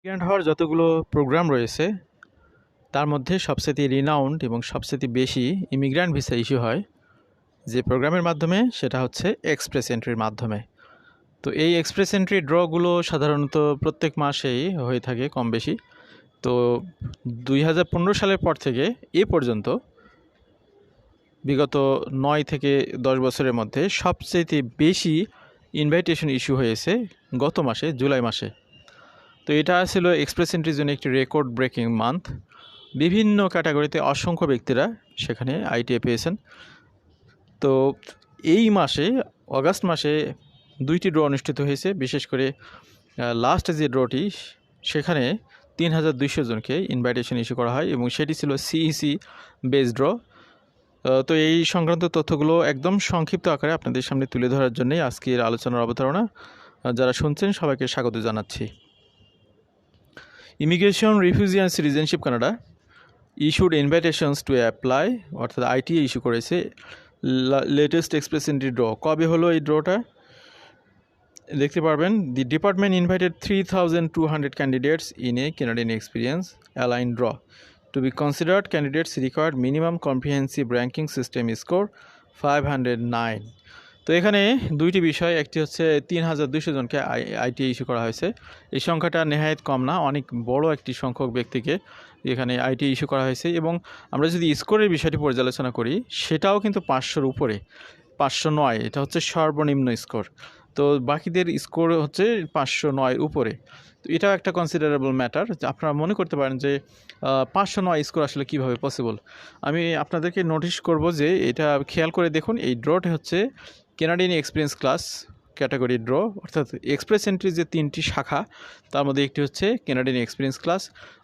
Immigrant হওয়ার যতগুলো programme রয়েছে তার মধ্যে সবচেয়ে রিনাউন্ড এবং সবচেয়ে বেশি ইমিগ্র্যান্ট ভিসা ইস্যু হয় যে প্রোগ্রামের মাধ্যমে সেটা হচ্ছে এক্সপ্রেস এন্ট্রির মাধ্যমে। তো এই এক্সপ্রেস এন্ট্রি ড্রগুলো সাধারণত প্রত্যেক মাসেই হয়ে থাকে কম বেশি। তো 2015 সালের পর থেকে এ পর্যন্ত বিগত 9 থেকে 10 বছরের মধ্যে সবচেয়ে বেশি ইনভাইটেশন ইস্যু হয়েছে গত মাসে, জুলাই মাসে। তো এটা ছিল এক্সপ্রেস এন্ট্রির জন্য একটি রেকর্ড ব্রেকিং মান্থ। বিভিন্ন ক্যাটাগরিতে অসংখ্য ব্যক্তিরা সেখানে আইটিএ পেয়েছেন। তো এই মাসে, অগাস্ট মাসে 2টি ড্র অনুষ্ঠিত হয়েছে। বিশেষ করে লাস্ট যে ড্রটি, সেখানে 3200 জনকে ইনভাইটেশন ইস্যু করা হয় এবং সেটি ছিল সিইসি বেস ড্র। তো এই সংক্রান্ত তথ্যগুলো একদম সংক্ষিপ্ত আকারে আপনাদের সামনে তুলে ধরার জন্যই আজকের আলোচনার অবতারণা। যারা শুনছেন সবাইকে স্বাগত জানাচ্ছি। Immigration, refugee and citizenship Canada issued invitations to apply, অর্থাৎ আইটিএ ইস্যু করেছে লেটেস্ট এক্সপ্রেস এন্ট্রি ড্র। কবে হলো এই ড্রটা দেখতে পারবেন। The department invited 3200 candidates in a Canadian experience align draw. To be considered, candidates required minimum comprehensive ranking system score 509। তো এখানে দুইটি বিষয়, একটি হচ্ছে 3200 জনকে আইটিএ ইস্যু করা হয়েছে। এই সংখ্যাটা নেহায়েত কম না, অনেক বড় একটি সংখ্যক ব্যক্তিকে এখানে আইটিএ ইস্যু করা হয়েছে। এবং আমরা যদি স্কোরের বিষয়টি পর্যালোচনা করি, সেটাও কিন্তু 500-র উপরে, 509। এটা হচ্ছে সর্বনিম্ন স্কোর। তো বাকিদের স্কোর হচ্ছে 509 উপরে। তো এটাও একটা কনসিডারেবল ম্যাটার। আপনারা মনে করতে পারেন যে 509 স্কোর আসলে কীভাবে পসিবল। আমি আপনাদেরকে নোটিশ করব যে এটা খেয়াল করে দেখুন, এই ড্রটি হচ্ছে Canadian experience class category draw, অর্থাৎ এক্সপ্রেস এন্ট্রির যে 3টি শাখা তার মধ্যে একটি হচ্ছে Canadian এক্সপিরিয়েন্স ক্লাস।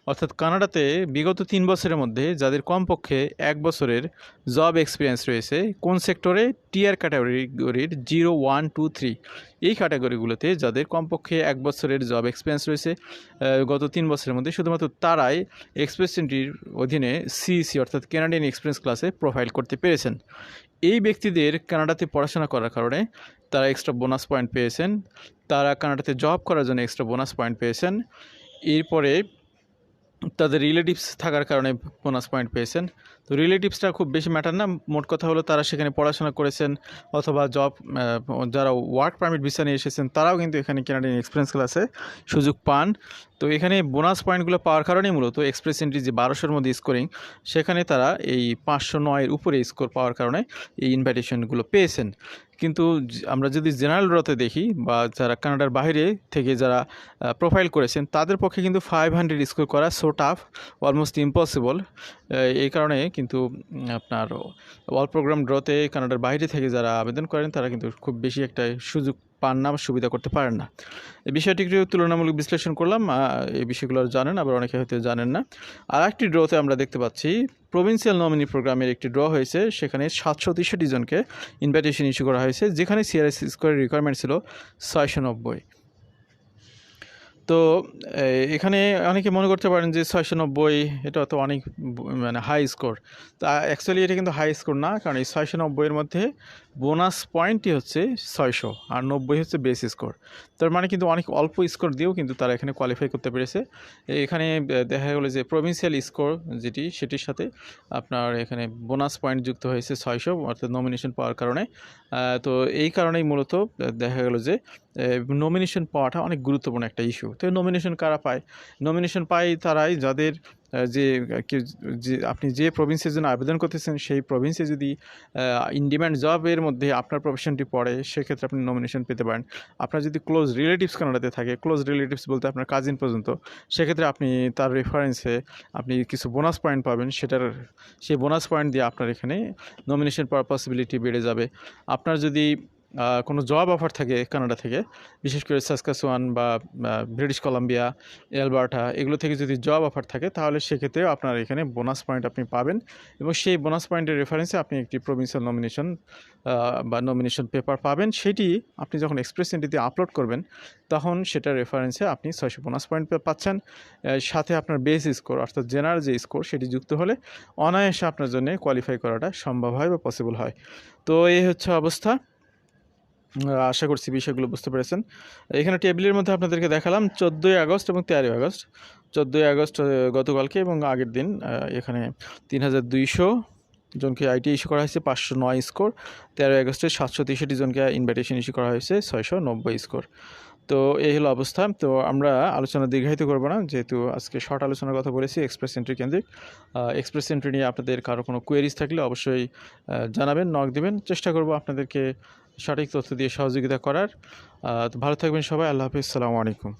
অর্থাৎ কানাডাতে বিগত 3 বছরের মধ্যে যাদের কমপক্ষে 1 বছরের জব এক্সপিরিয়েন্স রয়েছে, কোন সেক্টরে, টিআর ক্যাটাগরির 0, 1, 2, 3 এই ক্যাটাগরিগুলোতে যাদের কমপক্ষে 1 বছরের জব এক্সপিরিয়েন্স রয়েছে গত 3 বছরের মধ্যে, শুধুমাত্র তারাই এক্সপ্রেস এন্ট্রির অধীনে সিইসি অর্থাৎ Canadian এক্সপিরিয়েন্স ক্লাসে প্রোফাইল করতে পেরেছেন। এই ব্যক্তিদের কানাডাতে পড়াশোনা করার কারণে তারা এক্সট্রা বোনাস পয়েন্ট পেয়েছেন, তারা কানাডাতে জব করার জন্য এক্সট্রা বোনাস পয়েন্ট পেয়েছেন, এরপরে তাদের রিলেটিভস থাকার কারণে বোনাস পয়েন্ট পেয়েছেন। তো রিলেটিভসটা খুব বেশি ম্যাটার না, মোট কথা হলো তারা সেখানে পড়াশোনা করেছেন অথবা জব, যারা ওয়ার্ক পারমিট ভিসা নিয়ে এসেছেন তারাও কিন্তু এখানে Canadian এক্সপিরিয়েন্স ক্লাসে সুযোগ পান। তো এখানে বোনাস পয়েন্টগুলো পাওয়ার কারণেই মূলত এক্সপ্রেস এন্ট্রি যে 1200-র মধ্যে স্কোরিং, সেখানে তারা এই 509-এর উপরে স্কোর পাওয়ার কারণে এই ইনভাইটেশনগুলো পেয়েছেন। কিন্তু আমরা যদি জেনারেল ড্রতে দেখি, বা যারা কানাডার বাইরে থেকে যারা প্রোফাইল করেছেন, তাদের পক্ষে কিন্তু 500 স্কোর করা সো টাফ, অলমোস্ট ইম্পসিবল। এই কারণে কিন্তু আপনার অল প্রোগ্রাম ড্রতে কানাডার বাইরে থেকে যারা আবেদন করেন তারা কিন্তু খুব বেশি একটা সুযোগ পান না, সুবিধা করতে পারেন না। এই বিষয়টি একটু তুলনামূলক বিশ্লেষণ করলাম। এই বিষয়গুলো জানেন, আবার অনেকে হয়তো জানেন না। আর একটি ড্রতে আমরা দেখতে পাচ্ছি প্রভিন্সিয়াল নমিনি প্রোগ্রামের একটি ড্র হয়েছে। সেখানে 763 জনকে ইনভাইটেশন ইস্যু করা হয়েছে, যেখানে সিআরএস স্কোরের রিকোয়ারমেন্ট ছিল 690। তো এখানে অনেকে মনে করতে পারেন যে 690 এটা তো অনেক মানে হাই স্কোর। তা অ্যাকচুয়ালি এটা কিন্তু হাই স্কোর না, কারণ এই 690-এর মধ্যে বোনাস পয়েন্টই হচ্ছে 600 আর 90 হচ্ছে বেস স্কোর। তার মানে কিন্তু অনেক অল্প স্কোর দিয়েও কিন্তু তারা এখানে কোয়ালিফাই করতে পেরেছে। এখানে দেখা গেলো যে প্রভিন্সিয়াল স্কোর যেটি, সেটির সাথে আপনার এখানে বোনাস পয়েন্ট যুক্ত হয়েছে 600, অর্থাৎ নমিনেশন পাওয়ার কারণে। তো এই কারণেই মূলত দেখা গেল যে নমিনেশন পাওয়াটা অনেক গুরুত্বপূর্ণ একটা ইস্যু। তো নমিনেশন কারা পায়? নমিনেশন পায় তারাই যাদের যে আপনি যে প্রভিন্সের জন্য আবেদন করতেছেন, সেই প্রভিন্সে যদি ইন ডিম্যান্ড জবের মধ্যে আপনার প্রফেশনটি পড়ে, সেক্ষেত্রে আপনি নমিনেশন পেতে পারেন। আপনার যদি ক্লোজ রিলেটিভস কানাডাতে থাকে, ক্লোজ রিলেটিভস বলতে আপনার কাজিন পর্যন্ত, সেক্ষেত্রে আপনি তার রেফারেন্সে আপনি কিছু বোনাস পয়েন্ট পাবেন। সেই বোনাস পয়েন্ট দিয়ে আপনার এখানে নমিনেশন পাওয়ার পসিবিলিটি বেড়ে যাবে। আপনার যদি কোনো জব অফার থাকে কানাডা থেকে, বিশেষ করে সাসকাচুয়ান বা ব্রিটিশ কলাম্বিয়া, অ্যালবার্টা, এগুলো থেকে যদি জব অফার থাকে, তাহলে সেক্ষেত্রেও আপনার এখানে বোনাস পয়েন্ট আপনি পাবেন। এবং সেই বোনাস পয়েন্টের রেফারেন্সে আপনি একটি প্রভিন্সিয়াল নমিনেশন বা নমিনেশন পেপার পাবেন। সেটি আপনি যখন এক্সপ্রেস এন্ট্রিতে আপলোড করবেন, তখন সেটার রেফারেন্সে আপনি 600 বোনাস পয়েন্ট পাচ্ছেন। সাথে আপনার বেস স্কোর অর্থাৎ জেনারেল যে স্কোর, সেটি যুক্ত হলে অনায়াসে আপনার জন্য কোয়ালিফাই করাটা সম্ভব হয় বা পসিবল হয়। তো এই হচ্ছে অবস্থা। আশা করছি বিষয়গুলো বুঝতে পেরেছেন। এখানে টেবিলের মধ্যে আপনাদেরকে দেখালাম 14ই আগস্ট এবং 13ই আগস্ট। 14ই আগস্ট গতকালকে এবং আগের দিন এখানে 3200 জনকে আইটি ইস্যু করা হয়েছে, 509 স্কোর। 13ই আগস্টে 763 জনকে ইনভাইটেশন ইস্যু করা হয়েছে, 690 স্কোর। তো এই হলো অবস্থা। তো আমরা আলোচনা দীর্ঘায়িত করব না, যেহেতু আজকে শর্ট আলোচনার কথা বলেছি এক্সপ্রেস এন্ট্রি কেন্দ্রিক। এক্সপ্রেস এন্ট্রি নিয়ে আপনাদের কারো কোনো কোয়েরিজ থাকলে অবশ্যই জানাবেন, নক দিবেন। চেষ্টা করব আপনাদেরকে সঠিক তথ্য দিয়ে সহযোগিতা করার। তো ভালো থাকবেন সবাই। আল্লাহ হাফিজ, আসসালামু আলাইকুম।